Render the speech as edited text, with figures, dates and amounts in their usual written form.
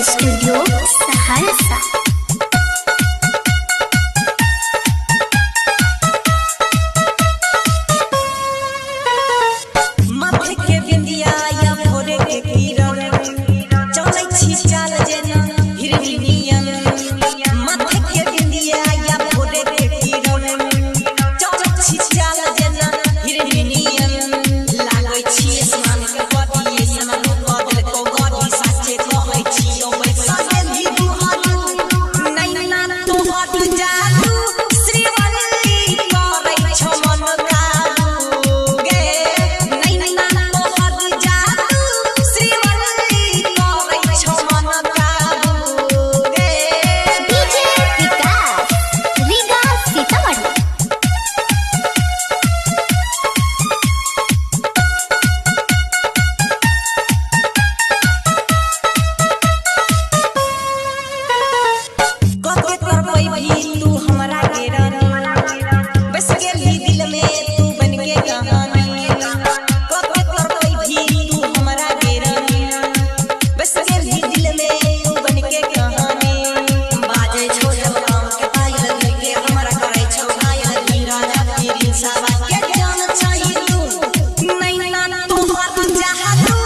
Studio Saharsa. माथे के बिंदिया या भोरे के किरण चलै छी चाल जेना हिरनियन। माथे के बिंदिया या भोरे के किरण चलै छी चाल जेना हिरनियन। लागै छी आसमान के पतिये सन बदल को गड़ी साचे कहै छी ओ बैसा गेली दुहारू नैना तो हट जादू श्रीवल्ली करै छौ मन काबू गे। नैना तो हट जादू श्रीवल्ली करै छौ मन काबू गे। डीजे विकास रीगा सीतामढ़ी। कते करबै भी तू हमरा के रानी बस गेली दिल में तू बन के कहानी। कते करबै भी तू हमरा के रानी बस गेली दिल में तू बन के कहानी। बाजे छो जब काम के पायल दिल के हमरा करे छो घायल दी राजा की दिल सावा के जान चाहिए तू नैना तो हट जा तू